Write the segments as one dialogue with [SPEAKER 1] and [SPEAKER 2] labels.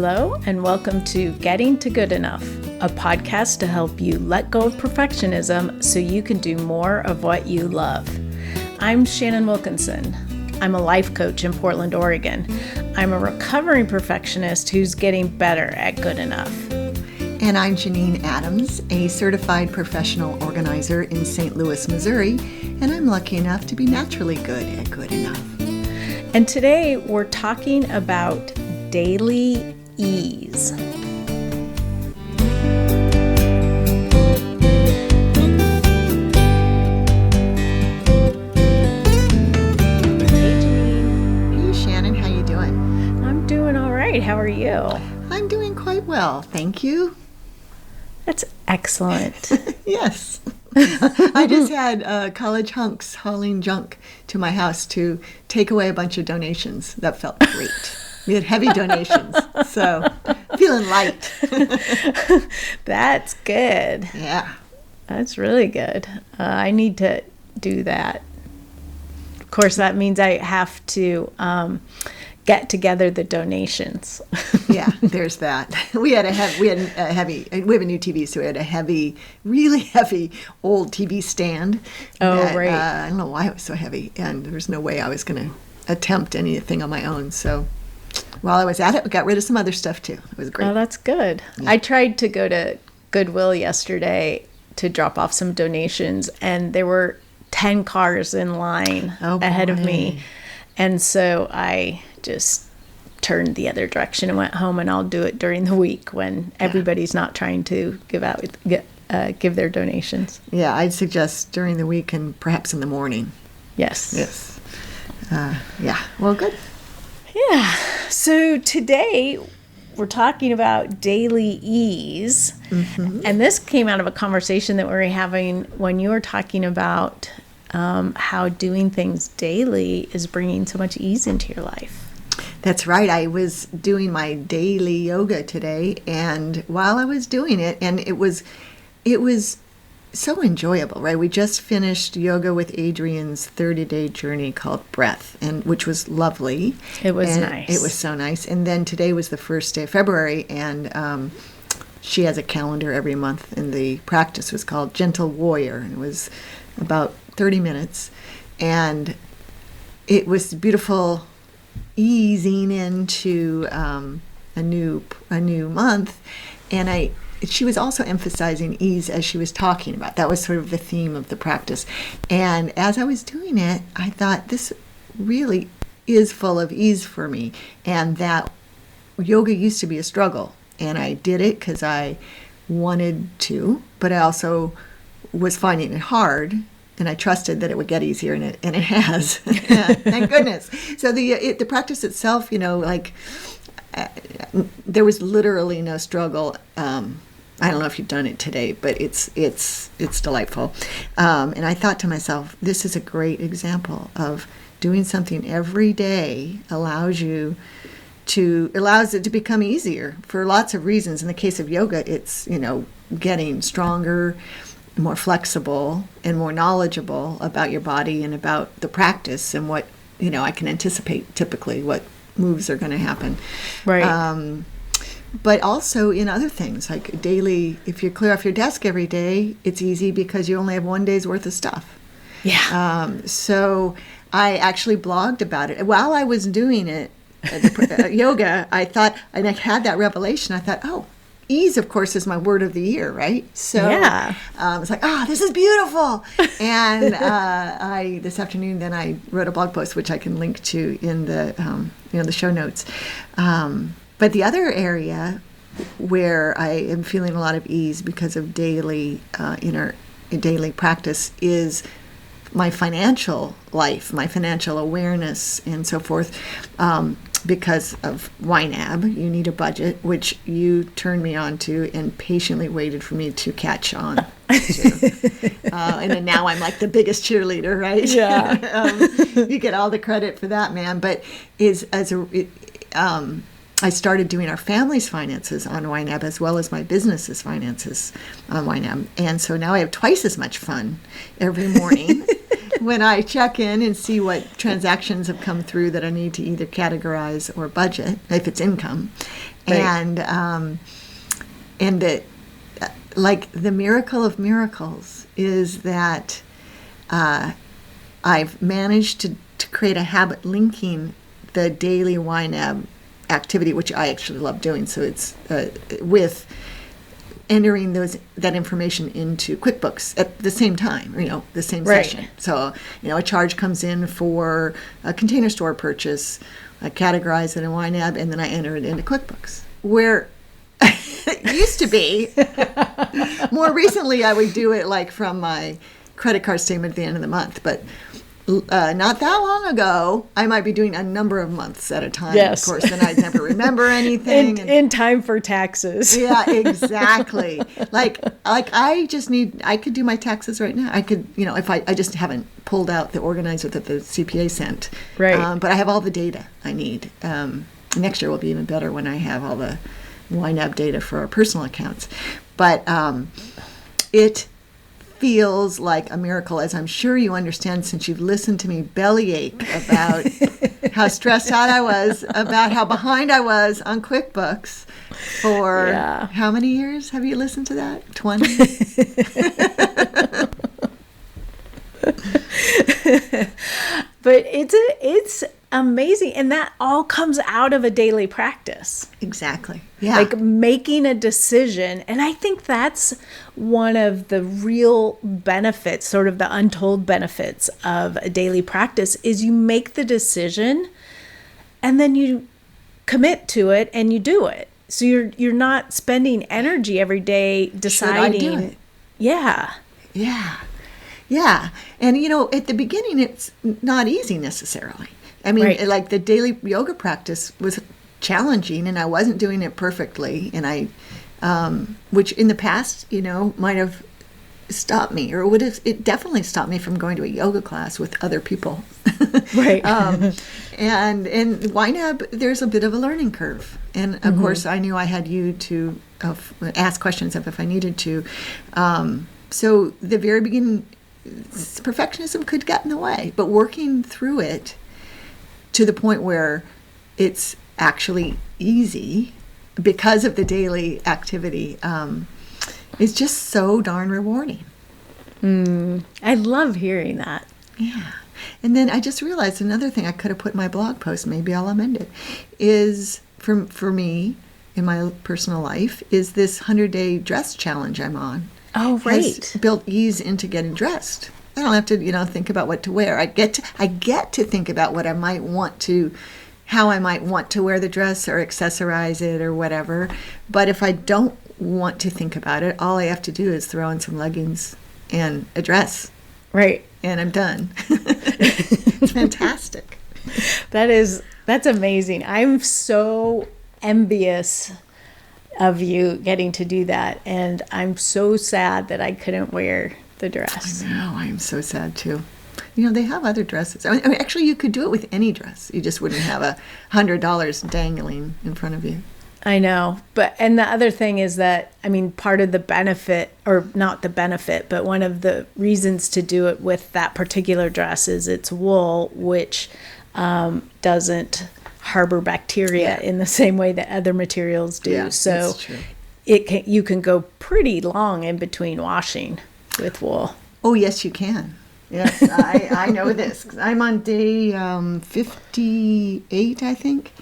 [SPEAKER 1] Hello, and welcome to Getting to Good Enough, a podcast to help you let go of perfectionism so you can do more of what you love. I'm Shannon Wilkinson. I'm a life coach in Portland, Oregon. I'm a recovering perfectionist who's getting better at good enough.
[SPEAKER 2] And I'm Janine Adams, a certified professional organizer in St. Louis, Missouri, and I'm lucky enough to be naturally good at good enough.
[SPEAKER 1] And today we're talking about daily ease.
[SPEAKER 2] Hey Shannon, how you doing?
[SPEAKER 1] I'm doing all right. How are you?
[SPEAKER 2] I'm doing quite well, thank you.
[SPEAKER 1] That's excellent.
[SPEAKER 2] Yes. I just had college hunks hauling junk to my house to take away a bunch of donations. That felt great. We had heavy donations, so feeling light.
[SPEAKER 1] That's good.
[SPEAKER 2] Yeah.
[SPEAKER 1] That's really good. I need to do that. Of course, that means I have to get together the donations.
[SPEAKER 2] Yeah, there's that. We have a new TV, so we had a really heavy old TV stand.
[SPEAKER 1] Oh,
[SPEAKER 2] that,
[SPEAKER 1] right.
[SPEAKER 2] I don't know why it was so heavy, and there was no way I was going to attempt anything on my own. So while I was at it, we got rid of some other stuff too. It was great.
[SPEAKER 1] Oh, that's good. Yeah. I tried to go to Goodwill yesterday to drop off some donations, and there were 10 cars in line ahead of me. And so I just turned the other direction and went home, and I'll do it during the week when everybody's not trying to give their donations.
[SPEAKER 2] Yeah, I'd suggest during the week and perhaps in the morning.
[SPEAKER 1] Yes.
[SPEAKER 2] Yeah, well, good.
[SPEAKER 1] Yeah, so today we're talking about daily ease. Mm-hmm. And this came out of a conversation that we were having when you were talking about how doing things daily is bringing so much ease into your life.
[SPEAKER 2] That's right. I was doing my daily yoga today, and while I was doing it, and it was so enjoyable, right? We just finished yoga with Adrian's 30-day journey called Breath, and which was lovely.
[SPEAKER 1] It was nice.
[SPEAKER 2] It was so nice. And then today was the first day of February, and she has a calendar every month, and the practice was called Gentle Warrior, and it was about 30 minutes, and it was beautiful, easing into a new month, and she was also emphasizing ease as she was talking about. That was sort of the theme of the practice. And as I was doing it, I thought this really is full of ease for me, and that yoga used to be a struggle, and I did it because I wanted to, but I also was finding it hard. And I trusted that it would get easier, and it has. Thank goodness. So the practice itself, there was literally no struggle. I don't know if you've done it today, but it's delightful. And I thought to myself, this is a great example of doing something every day allows it to become easier for lots of reasons. In the case of yoga, it's getting stronger, more flexible, and more knowledgeable about your body and about the practice, and what I can anticipate typically what moves are going to happen,
[SPEAKER 1] right?
[SPEAKER 2] But also in other things like daily, if you clear off your desk every day, it's easy because you only have one day's worth of stuff. So I actually blogged about it while I was doing it, yoga. I thought, and I had that revelation. I thought, ease, of course, is my word of the year, right? So it's like, this is beautiful. And this afternoon, then I wrote a blog post, which I can link to in the the show notes. But the other area where I am feeling a lot of ease because of daily daily practice is my financial life, my financial awareness, and so forth. Because of YNAB, you need a budget, which you turned me on to and patiently waited for me to catch on to. And then now I'm like the biggest cheerleader, right?
[SPEAKER 1] Yeah.
[SPEAKER 2] You get all the credit for that, man. But I started doing our family's finances on YNAB as well as my business's finances on YNAB. And so now I have twice as much fun every morning when I check in and see what transactions have come through that I need to either categorize or budget, if it's income.
[SPEAKER 1] Right.
[SPEAKER 2] And that, like, the miracle of miracles is that I've managed to create a habit linking the daily YNAB activity, which I actually love doing. So it's with entering that information into QuickBooks at the same time, the same session. So, a charge comes in for a Container Store purchase, I categorize it in YNAB, and then I enter it into QuickBooks. Where it used to be, more recently I would do it like from my credit card statement at the end of the month, but not that long ago, I might be doing a number of months at a time.
[SPEAKER 1] Yes.
[SPEAKER 2] Of course, then I'd never remember anything.
[SPEAKER 1] In time for taxes.
[SPEAKER 2] Yeah, exactly. Like I could do my taxes right now. I could, if I just haven't pulled out the organizer that the CPA sent.
[SPEAKER 1] Right.
[SPEAKER 2] But I have all the data I need. Next year will be even better when I have all the YNAB data for our personal accounts. But it feels like a miracle, as I'm sure you understand since you've listened to me bellyache about how stressed out I was, about how behind I was on QuickBooks for how many years have you listened to that? 20?
[SPEAKER 1] But it's amazing, and that all comes out of a daily practice.
[SPEAKER 2] Exactly. Yeah.
[SPEAKER 1] Like making a decision, and I think that's one of the real benefits, sort of the untold benefits of a daily practice, is you make the decision and then you commit to it and you do it. So you're not spending energy every day deciding.
[SPEAKER 2] Should I do it?
[SPEAKER 1] Yeah.
[SPEAKER 2] Yeah. Yeah. And, at the beginning, it's not easy necessarily. I mean, like the daily yoga practice was challenging and I wasn't doing it perfectly. And which in the past, might have stopped me, or it definitely stopped me from going to a yoga class with other people.
[SPEAKER 1] Right.
[SPEAKER 2] And in YNAB, there's a bit of a learning curve. And of course, I knew I had you to ask questions if I needed to. So the very beginning, perfectionism could get in the way, but working through it to the point where it's actually easy because of the daily activity is just so darn rewarding.
[SPEAKER 1] I love hearing that.
[SPEAKER 2] Yeah. And then I just realized another thing I could have put in my blog post, maybe I'll amend it, is for me in my personal life is this 100-day dress challenge I'm on.
[SPEAKER 1] Oh, right.
[SPEAKER 2] Has built ease into getting dressed. I don't have to, think about what to wear. I get to think about what I might want to, how I might want to wear the dress or accessorize it or whatever. But if I don't want to think about it, all I have to do is throw in some leggings and a dress.
[SPEAKER 1] Right.
[SPEAKER 2] And I'm done. It's fantastic.
[SPEAKER 1] That's amazing. I'm so envious of you getting to do that, and I'm so sad that I couldn't wear the dress.
[SPEAKER 2] I know, I'm so sad too. They have other dresses. I mean, actually, you could do it with any dress. You just wouldn't have $100 dangling in front of you.
[SPEAKER 1] I know, and the other thing is that, part of the benefit, or not the benefit, but one of the reasons to do it with that particular dress is it's wool, which doesn't harbor bacteria in the same way that other materials do.
[SPEAKER 2] Yeah,
[SPEAKER 1] so
[SPEAKER 2] that's true.
[SPEAKER 1] You can go pretty long in between washing with wool.
[SPEAKER 2] Oh, yes, you can. Yes, I know this. I'm on day 58, I think.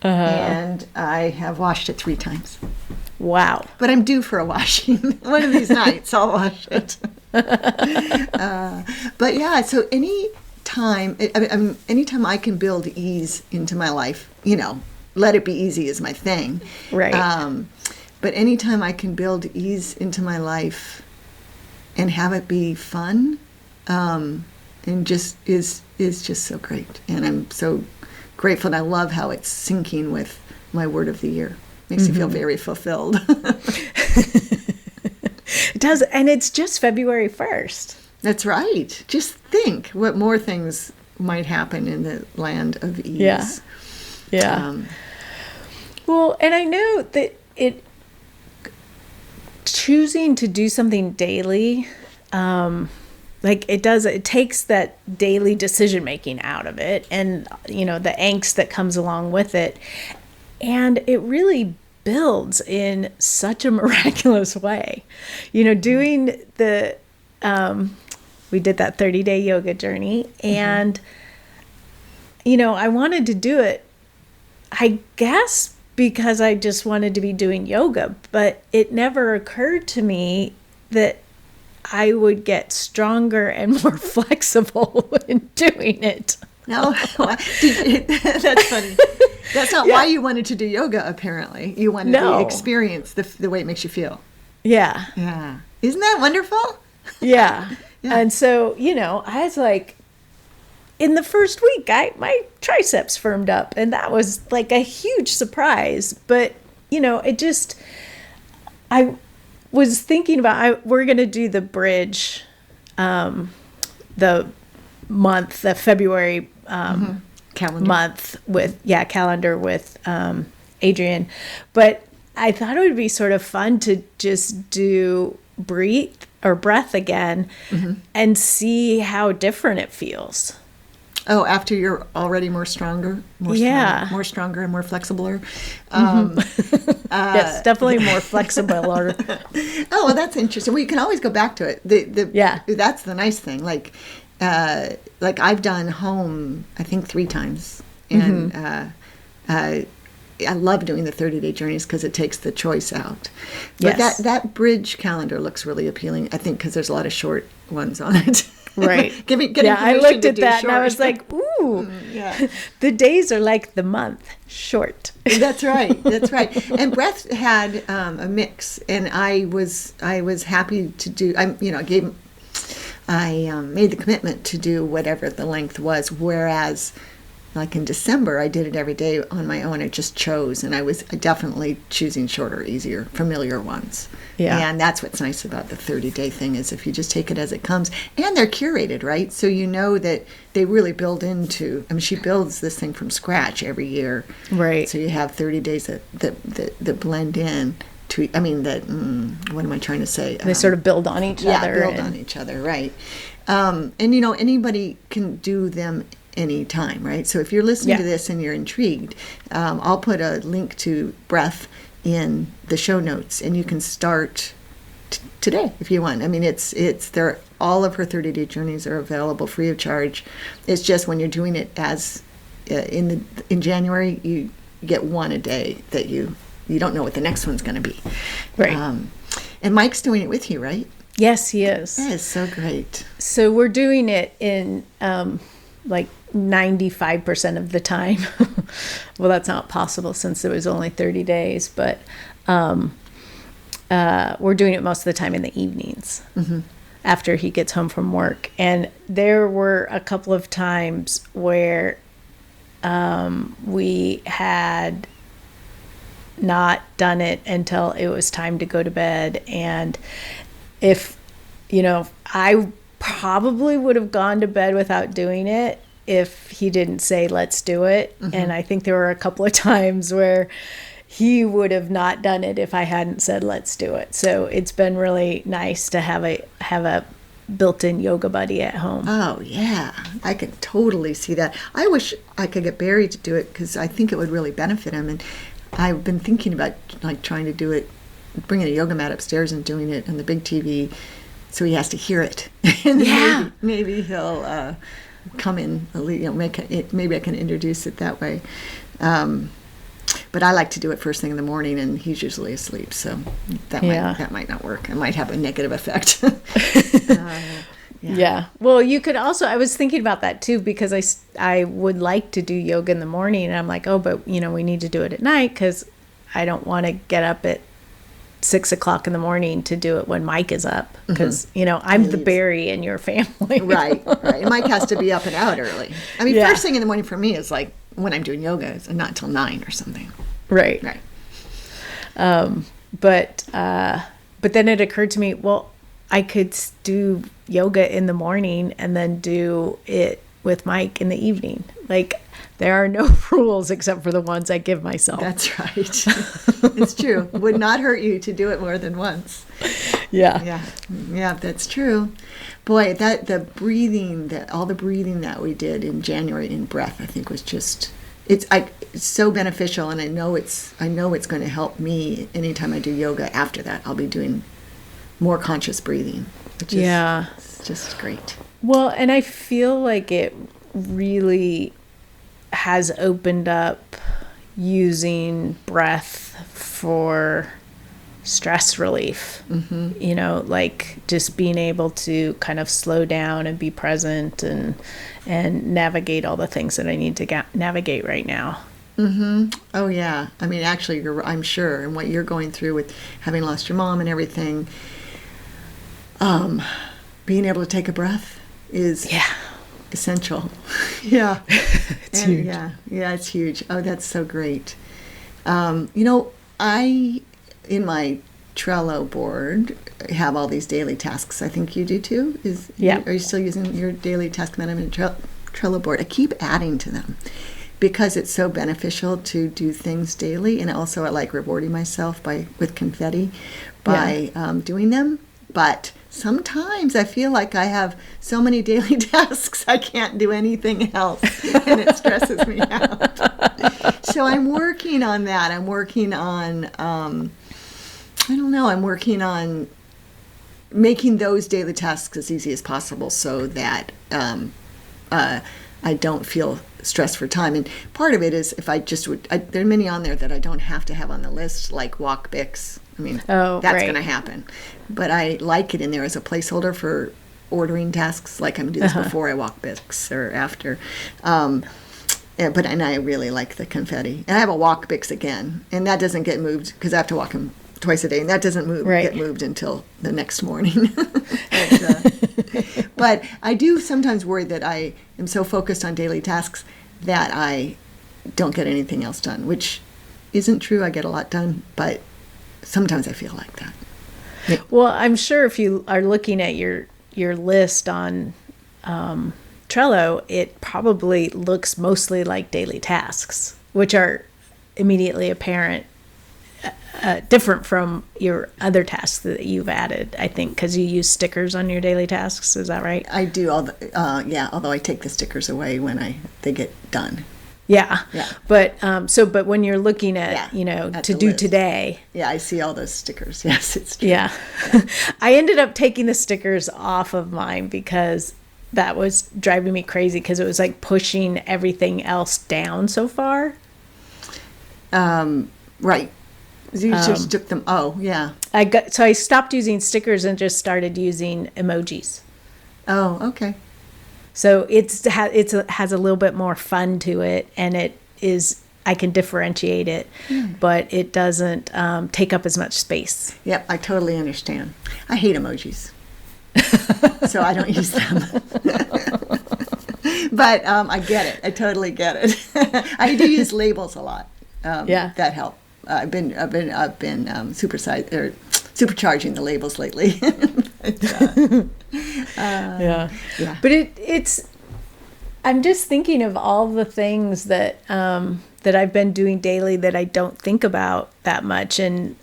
[SPEAKER 2] And I have washed it 3 times.
[SPEAKER 1] Wow.
[SPEAKER 2] But I'm due for a washing. One of these nights I'll wash it. But yeah, so anytime I can build ease into my life, let it be easy is my thing.
[SPEAKER 1] Right.
[SPEAKER 2] But anytime I can build ease into my life and have it be fun, and just is just so great. And I'm so grateful, and I love how it's syncing with my word of the year. Makes me feel very fulfilled.
[SPEAKER 1] It does, and it's just February 1st.
[SPEAKER 2] That's right. Just think what more things might happen in the land of ease.
[SPEAKER 1] Yeah. Well, and I know that choosing to do something daily, it takes that daily decision making out of it, and the angst that comes along with it, and it really builds in such a miraculous way. You know, doing we did that 30-day yoga journey, and, you know, I wanted to do it, I guess, because I just wanted to be doing yoga, but it never occurred to me that I would get stronger and more flexible in doing it.
[SPEAKER 2] No, that's funny. That's not why you wanted to do yoga, apparently. You wanted to experience the way it makes you feel.
[SPEAKER 1] Yeah.
[SPEAKER 2] Yeah. Isn't that wonderful?
[SPEAKER 1] Yeah. And so, you know, I was like, in the first week, my triceps firmed up, and that was like a huge surprise. But, you know, I was thinking about, we're going to do the bridge, the February
[SPEAKER 2] calendar
[SPEAKER 1] month calendar with Adrian. But I thought it would be sort of fun to just do breath again and see how different it feels.
[SPEAKER 2] Oh, after you're already more stronger and more flexibler.
[SPEAKER 1] Yes, definitely more flexible.
[SPEAKER 2] Oh, well, that's interesting. Well, you can always go back to it. That's the nice thing. Like I've done home, I think 3 times, and I love doing the 30-day journeys because it takes the choice out. But that bridge calendar looks really appealing, I think, because there's a lot of short ones on it.
[SPEAKER 1] Right. I looked at that and I was like, ooh, the days are like the month, short.
[SPEAKER 2] That's right. And Breath had a mix, and I was happy to do. I made the commitment to do whatever the length was, whereas like in December, I did it every day on my own. I just chose, and I was definitely choosing shorter, easier, familiar ones. Yeah. And that's what's nice about the 30-day thing is if you just take it as it comes, and they're curated, right? So you know that they really build into. I mean, she builds this thing from scratch every year,
[SPEAKER 1] right?
[SPEAKER 2] So you have 30 days that blend in. What am I trying to say?
[SPEAKER 1] They sort of build on each other.
[SPEAKER 2] Yeah, build on each other, right? And you know, anybody can do them anytime, right? So if you're listening to this and you're intrigued, I'll put a link to Breath in the show notes, and you can start today if you want. I mean, it's there. All of her 30-day journeys are available free of charge. It's just when you're doing it as in January, you get one a day that you don't know what the next one's going to be.
[SPEAKER 1] Right.
[SPEAKER 2] And Mike's doing it with you, right?
[SPEAKER 1] Yes, he is.
[SPEAKER 2] That is so great.
[SPEAKER 1] So we're doing it in like 95% of the time. Well, that's not possible since it was only 30 days, but we're doing it most of the time in the evenings after he gets home from work. And there were a couple of times where we had not done it until it was time to go to bed. And if, you know, I probably would have gone to bed without doing it if he didn't say, let's do it. And I think there were a couple of times where he would have not done it if I hadn't said, let's do it. So it's been really nice to have a built-in yoga buddy at home.
[SPEAKER 2] Oh, yeah. I can totally see that. I wish I could get Barry to do it because I think it would really benefit him. And I've been thinking about like trying to do it, bringing a yoga mat upstairs and doing it on the big TV so he has to hear it. And maybe he'll come in, you know, maybe I can introduce it that way. But I like to do it first thing in the morning, and he's usually asleep, so that might not work. It might have a negative effect.
[SPEAKER 1] Yeah. Well, you could also, I was thinking about that too, because I would like to do yoga in the morning, and I'm like, oh, but you know, we need to do it at night because I don't want to get up at 6 o'clock in the morning to do it when Mike is up, because you know, I'm the Barry in your family.
[SPEAKER 2] Right. And Mike has to be up and out early. I mean, first thing in the morning for me is like when I'm doing yoga, it's not till 9 or something.
[SPEAKER 1] Right. But then it occurred to me, well, I could do yoga in the morning and then do it with Mike in the evening. Like, there are no rules except for the ones I give myself.
[SPEAKER 2] That's right. It's true. It would not hurt you to do it more than once. Yeah, that's true. Boy, all the breathing that we did in January in Breath, I think was just it's so beneficial, and I know it's going to help me anytime I do yoga. After that, I'll be doing more conscious breathing, which is it's just great.
[SPEAKER 1] Well, and I feel like it really has opened up using breath for stress relief. You know, like just being able to kind of slow down and be present and navigate all the things that I need to navigate right now.
[SPEAKER 2] Oh yeah, I mean, actually, I'm sure, and what you're going through with having lost your mom and everything, being able to take a breath is essential. It's huge. It's huge. Oh, that's so great. You know, in my Trello board have all these daily tasks. I think you do too. Are you still using your daily task management Trello board? I keep adding to them because it's so beneficial to do things daily, and also I like rewarding myself with confetti by doing them. But sometimes I feel like I have so many daily tasks I can't do anything else, and it stresses me out. So I'm working on that. I'm working on I'm working on making those daily tasks as easy as possible so that I don't feel stressed for time. And part of it is if there are many on there that I don't have to have on the list, like Quickbooks. I mean, that's going to happen. But I like it in there as a placeholder for ordering tasks, like I'm going to do this before I Quickbooks or after. And I really like the confetti. And I have a Quickbooks again, and that doesn't get moved because I have to walk them twice a day, and that doesn't get moved until the next morning. But I do sometimes worry that I am so focused on daily tasks that I don't get anything else done, which isn't true. I get a lot done, but sometimes I feel like that. Yeah.
[SPEAKER 1] Well, I'm sure if you are looking at your list on Trello, it probably looks mostly like daily tasks, which are immediately apparent, different from your other tasks that you've added, I think, because you use stickers on your daily tasks. Is that right?
[SPEAKER 2] I do. Although I take the stickers away when they get done.
[SPEAKER 1] Yeah. But but when you're looking at to do list today.
[SPEAKER 2] Yeah, I see all those stickers. Yes, it's true.
[SPEAKER 1] Yeah. I ended up taking the stickers off of mine because that was driving me crazy because it was like pushing everything else down so far.
[SPEAKER 2] Right. You just took them. Oh, yeah.
[SPEAKER 1] So I stopped using stickers and just started using emojis.
[SPEAKER 2] Oh, okay.
[SPEAKER 1] So it has a little bit more fun to it, and I can differentiate it, but it doesn't take up as much space.
[SPEAKER 2] Yep, I totally understand. I hate emojis, so I don't use them. But I get it. I totally get it. I do use labels a lot. That help. I've been supercharging the labels lately.
[SPEAKER 1] But it's. I'm just thinking of all the things that I've been doing daily that I don't think about that much, and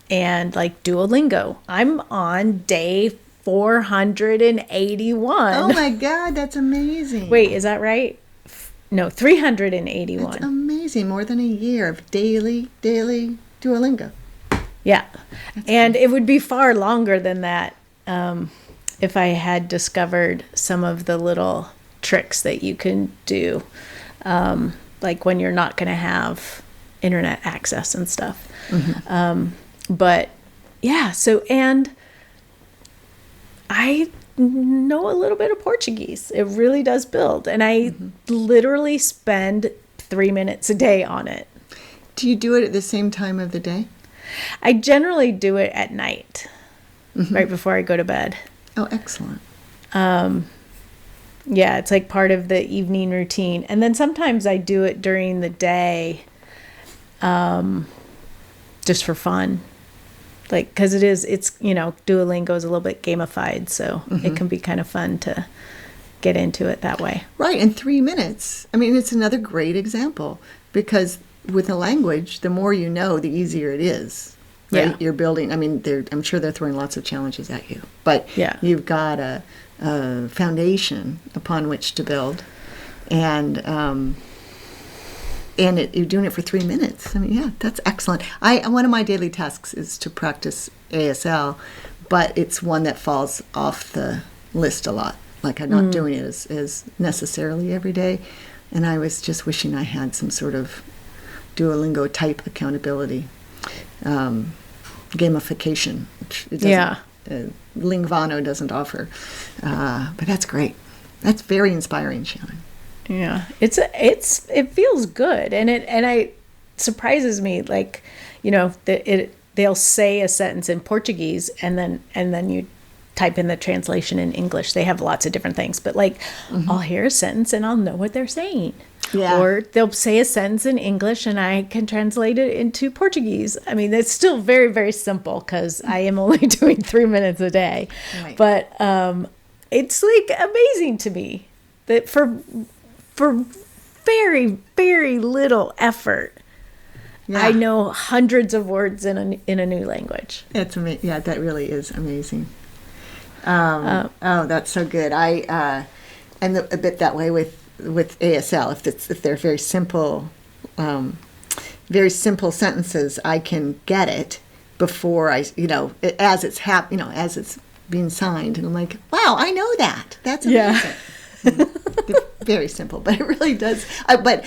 [SPEAKER 1] like Duolingo. I'm on day 481.
[SPEAKER 2] Oh my God, that's amazing!
[SPEAKER 1] Wait, is that right? No, 381.
[SPEAKER 2] That's amazing. More than a year of daily Duolingo.
[SPEAKER 1] Yeah. And it would be far longer than that if I had discovered some of the little tricks that you can do, like when you're not going to have internet access and stuff. But yeah, and I know a little bit of Portuguese. It really does build. And I literally spend 3 minutes a day on it.
[SPEAKER 2] Do you do it at the same time of the day?
[SPEAKER 1] I generally do it at night, right before I go to bed.
[SPEAKER 2] Oh, excellent.
[SPEAKER 1] Yeah, it's like part of the evening routine. And then sometimes I do it during the day, just for fun. Like, because it's Duolingo is a little bit gamified, so it can be kind of fun to get into it that way.
[SPEAKER 2] Right, in 3 minutes. I mean, it's another great example because with a language, the more you know, the easier it is. Right? Yeah. You're building, I mean, I'm sure they're throwing lots of challenges at you, but you've got a foundation upon which to build. And and you're doing it for 3 minutes. I mean, yeah, that's excellent. One of my daily tasks is to practice ASL, but it's one that falls off the list a lot. Like, I'm not doing it as necessarily every day. And I was just wishing I had some sort of Duolingo type accountability, gamification, which it doesn't, Lingvano doesn't offer. But that's great. That's very inspiring, Shannon.
[SPEAKER 1] Yeah, it feels good, and it surprises me. Like, they'll say a sentence in Portuguese, and then you type in the translation in English. They have lots of different things, but like, I'll hear a sentence and I'll know what they're saying. Yeah. Or they'll say a sentence in English and I can translate it into Portuguese. I mean, it's still very, very simple because I am only doing 3 minutes a day. Right. But it's like amazing to me that for very, very little effort, I know hundreds of words in a new language.
[SPEAKER 2] It's amazing. Yeah, that really is amazing. That's so good. I'm a bit that way with ASL. If they're very simple sentences, I can get it before as it's being signed, and I'm like, wow, I know that. That's amazing. Yeah. Very simple, but it really does. But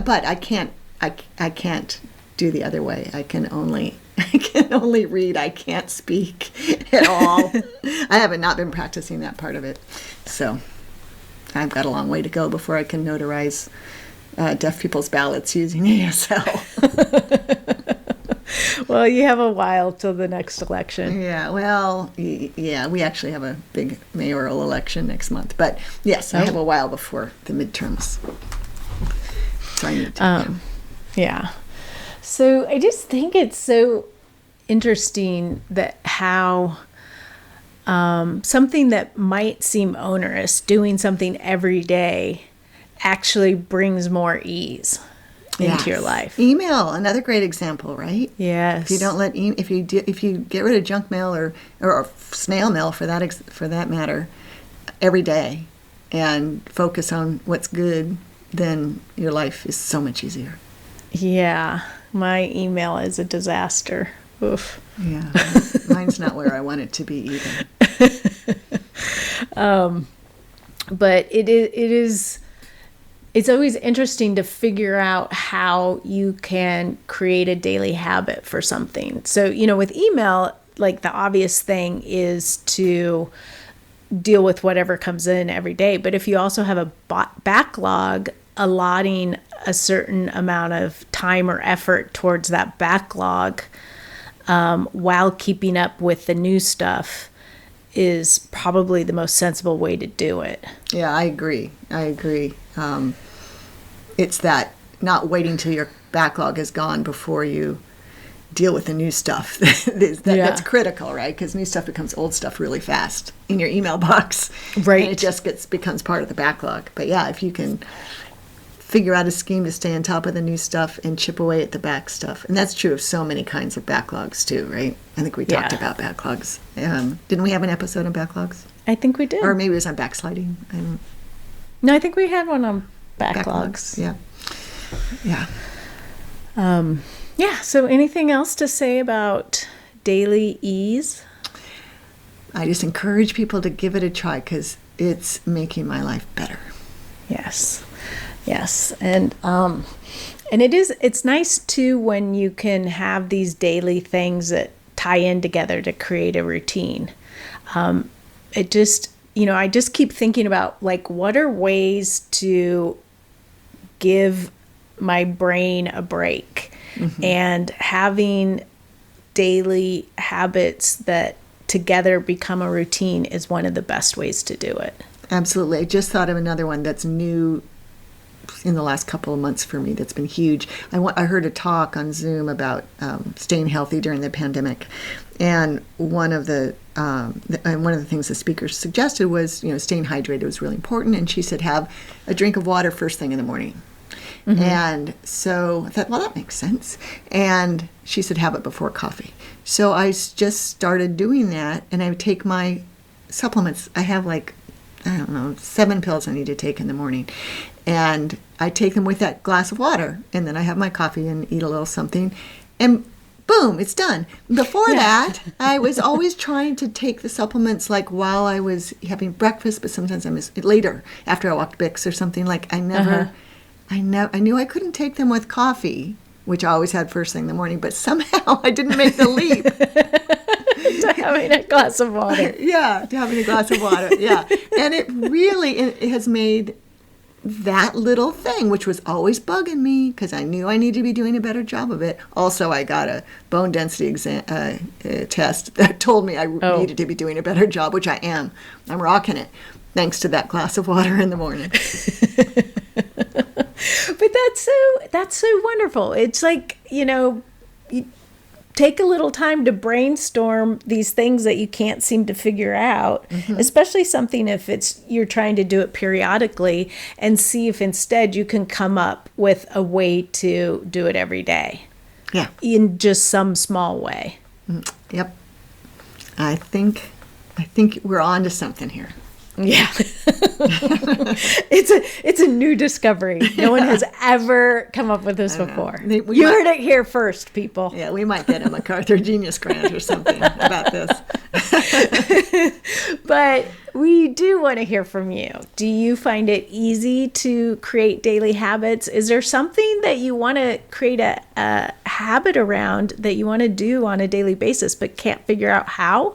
[SPEAKER 2] I can't do the other way. I can only read. I can't speak at all. I haven't not been practicing that part of it. So I've got a long way to go before I can notarize deaf people's ballots using ASL.
[SPEAKER 1] Well, you have a while till the next election.
[SPEAKER 2] Yeah, well, yeah, we actually have a big mayoral election next month. But yes, I have a while before the midterms. So I need to.
[SPEAKER 1] Yeah. So I just think it's so interesting that how something that might seem onerous, doing something every day, actually brings more ease into your life.
[SPEAKER 2] Email, another great example, right?
[SPEAKER 1] Yes.
[SPEAKER 2] If you don't if you get rid of junk mail or snail mail for that matter, every day, and focus on what's good, then your life is so much easier.
[SPEAKER 1] Yeah, my email is a disaster. Oof.
[SPEAKER 2] Yeah, mine's not where I want it to be either.
[SPEAKER 1] But it's always interesting to figure out how you can create a daily habit for something. So, with email, like the obvious thing is to deal with whatever comes in every day. But if you also have a backlog, allotting a certain amount of time or effort towards that backlog while keeping up with the new stuff is probably the most sensible way to do it.
[SPEAKER 2] Yeah, I agree. It's that not waiting till your backlog is gone before you deal with the new stuff. That's critical, right? Because new stuff becomes old stuff really fast in your email box.
[SPEAKER 1] Right.
[SPEAKER 2] And it just becomes part of the backlog. But yeah, if you can figure out a scheme to stay on top of the new stuff and chip away at the back stuff. And that's true of so many kinds of backlogs too, right? I think we talked about backlogs. Didn't we have an episode on backlogs?
[SPEAKER 1] I think we did.
[SPEAKER 2] Or maybe it was on backsliding.
[SPEAKER 1] No, I think we had one on backlogs.
[SPEAKER 2] Yeah.
[SPEAKER 1] So anything else to say about daily ease?
[SPEAKER 2] I just encourage people to give it a try because it's making my life better.
[SPEAKER 1] Yes. And it's nice too when you can have these daily things that tie in together to create a routine. I just keep thinking about, like, what are ways to give my brain a break, and having daily habits that together become a routine is one of the best ways to do it.
[SPEAKER 2] Absolutely. I just thought of another one that's new in the last couple of months for me that's been huge. I heard a talk on Zoom about staying healthy during the pandemic, and one of the things the speaker suggested was, staying hydrated was really important, and she said have a drink of water first thing in the morning. And so I thought, well, that makes sense. And she said have it before coffee. So I just started doing that, and I would take my supplements. I have like I don't know, 7 pills I need to take in the morning. And I take them with that glass of water. And then I have my coffee and eat a little something. And boom, it's done. Before that, I was always trying to take the supplements like while I was having breakfast, but sometimes I miss it later after I walked Bix or something. Like I knew I couldn't take them with coffee, which I always had first thing in the morning, but somehow I didn't make the leap.
[SPEAKER 1] To having a glass of water.
[SPEAKER 2] Yeah, to having a glass of water. Yeah. And it has made that little thing, which was always bugging me because I knew I needed to be doing a better job of it. Also, I got a bone density test that told me I needed to be doing a better job, which I am. I'm rocking it, thanks to that glass of water in the morning.
[SPEAKER 1] But that's so wonderful. It's like, you take a little time to brainstorm these things that you can't seem to figure out, especially something if you're trying to do it periodically, and see if instead you can come up with a way to do it every day.
[SPEAKER 2] Yeah.
[SPEAKER 1] In just some small way.
[SPEAKER 2] Yep. I think we're on to something here.
[SPEAKER 1] Yeah. It's a new discovery. No one has ever come up with this before. You heard it here first, people.
[SPEAKER 2] Yeah, we might get a MacArthur Genius Grant or something about this.
[SPEAKER 1] But we do want to hear from you. Do you find it easy to create daily habits? Is there something that you want to create a habit around that you want to do on a daily basis but can't figure out how?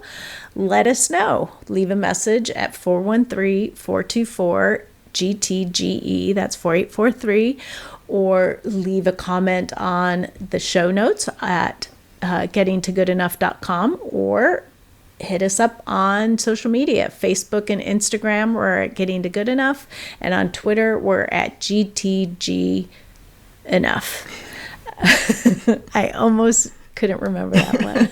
[SPEAKER 1] Let us know. Leave a message at 413-424-GTGE. That's 4843. Or leave a comment on the show notes at gettingtogoodenough.com, or hit us up on social media. Facebook and Instagram, we're at Getting to Good Enough. And on Twitter, we're at GTG Enough. I almost couldn't remember that one.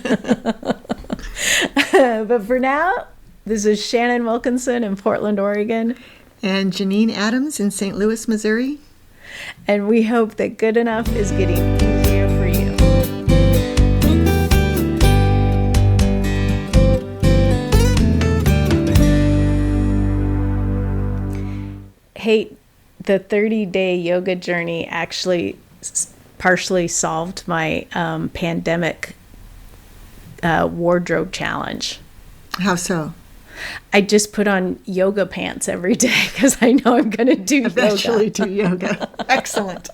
[SPEAKER 1] But for now, this is Shannon Wilkinson in Portland, Oregon.
[SPEAKER 2] And Janine Adams in St. Louis, Missouri.
[SPEAKER 1] And we hope that good enough is getting easier for you. Hey, the 30-day yoga journey actually partially solved my pandemic wardrobe challenge.
[SPEAKER 2] How so?
[SPEAKER 1] I just put on yoga pants every day because I know I'm going to do yoga.
[SPEAKER 2] Eventually do yoga. Excellent.